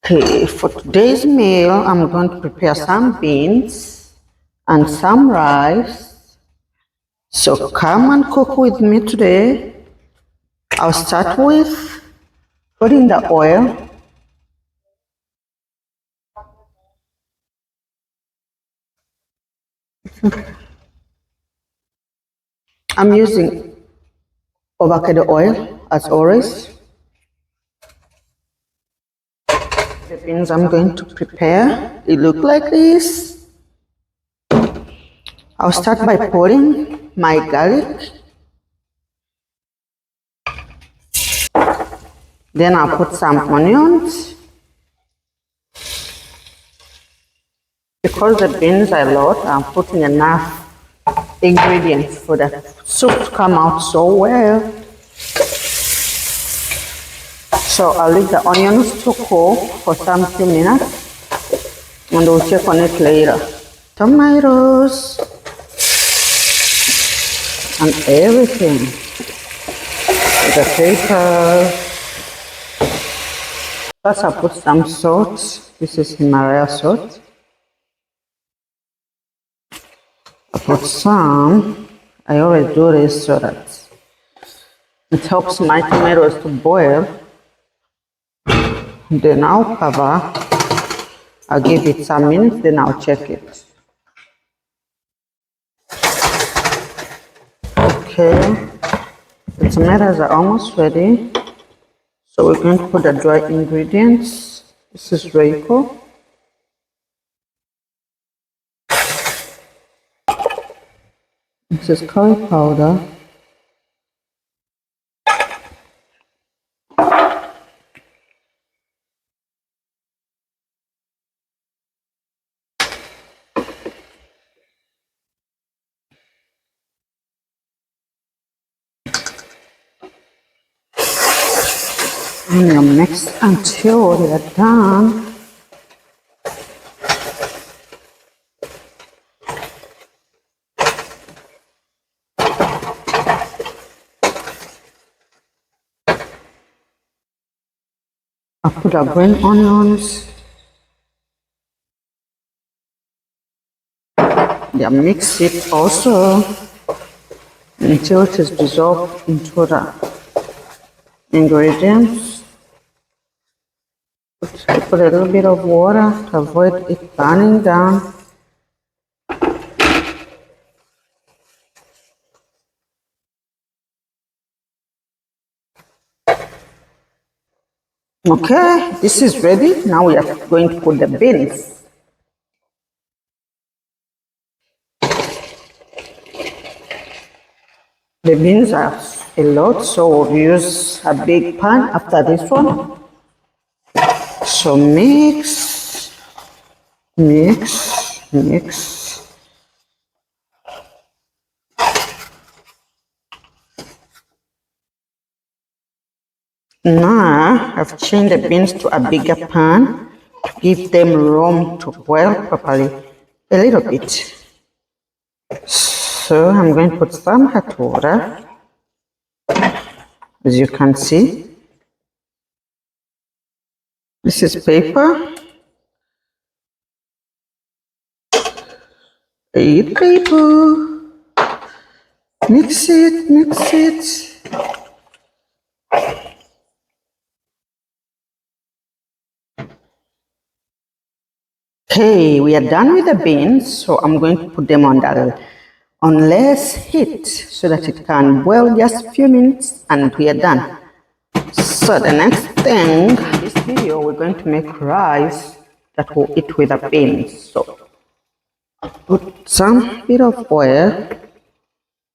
Okay, for today's meal, I'm going to prepare some beans and some rice. So come and cook with me today. I'll start with putting the oil. I'm using avocado oil as always. The beans I'm going to prepare, they look like this. I'll start by putting my garlic. Then I'll put some onions. Because the beans are a lot, I'm putting enough ingredients for the soup to come out so well. So I'll leave the onions to cook for some few minutes and we'll check on it later. Tomatoes and everything. The paper. First I'll put some salt. This is Himalaya salt. I put some. I always do this so that it helps my tomatoes to boil. Then I'll cover. I'll give it some minutes, then I'll check it. Okay, the tomatoes are almost ready. So we're going to put the dry ingredients. This is Reiko. This is curry powder. And you mix until they're done. I put our green onions. Yeah, mix it also until it is dissolved into the ingredients. Put a little bit of water to avoid it burning down. Okay, this is ready. Now we are going to put the beans. The beans are a lot, so we'll use a big pan after this one. So mix, mix, mix. Now I've changed the beans to a bigger pan to give them room to boil properly a little bit. So I'm going to put some hot water, as you can see. This is paper. Paper. Mix it, mix it. Okay, we are done with the beans, so I'm going to put them on less heat so that it can boil just a few minutes and we are done. So the next thing in this video, we're going to make rice that we'll eat with the beans. So I'll put some bit of oil,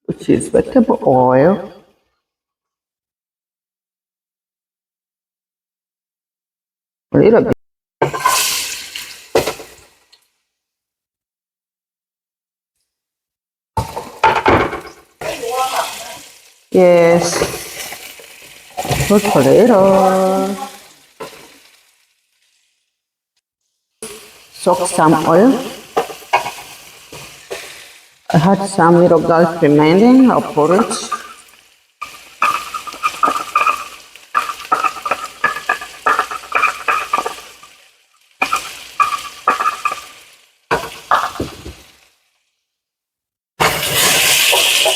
which is vegetable oil. A little bit. Yes, put potato. Soak some oil. I had some little garlic remaining, I'll put it.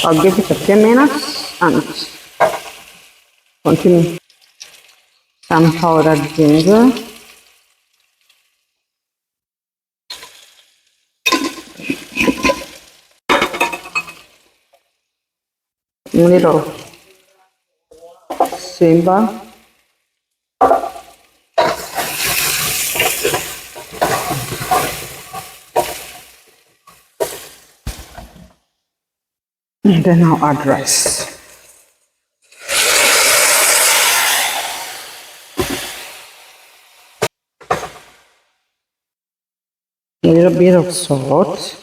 I'll give it a few minutes and continue. Some powdered ginger. Little Simba. And then I'll add rice. A little bit of salt.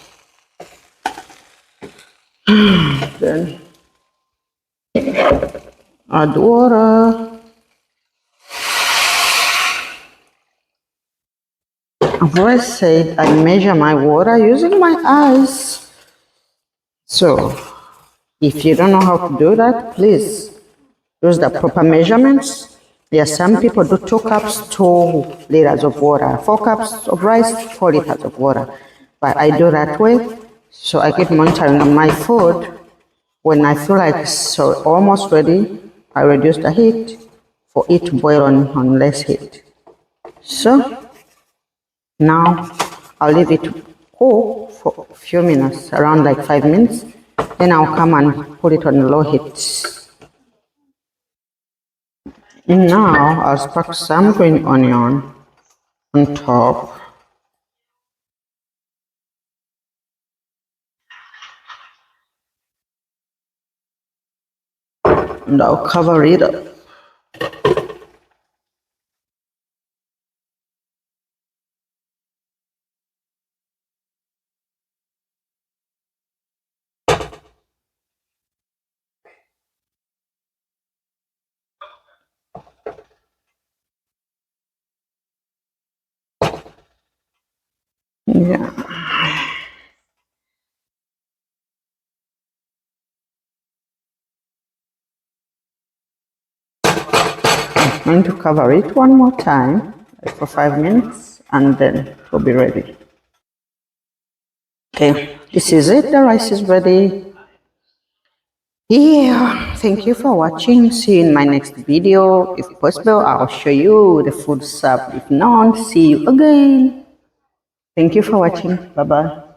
Then add water. I've always said I measure my water using my eyes. So if you don't know how to do that, please use the proper measurements. There are some people do 2 cups, 2 liters of water, 4 cups of rice, 4 liters of water. But I do that way, so I keep monitoring on my food. When I feel like it's almost ready, I reduce the heat for it to boil on less heat. So now I'll leave it to cook for a few minutes, around like 5 minutes. Then I'll come and put it on low heat. And now I'll spark some green onion on top. And I'll cover it up. Yeah. I'm going to cover it one more time for 5 minutes and then it will be ready. Okay, this is it. The rice is ready. Yeah, thank you for watching. See you in my next video. If possible, I'll show you the food served. If not, see you again. Thank you for watching. Bye-bye.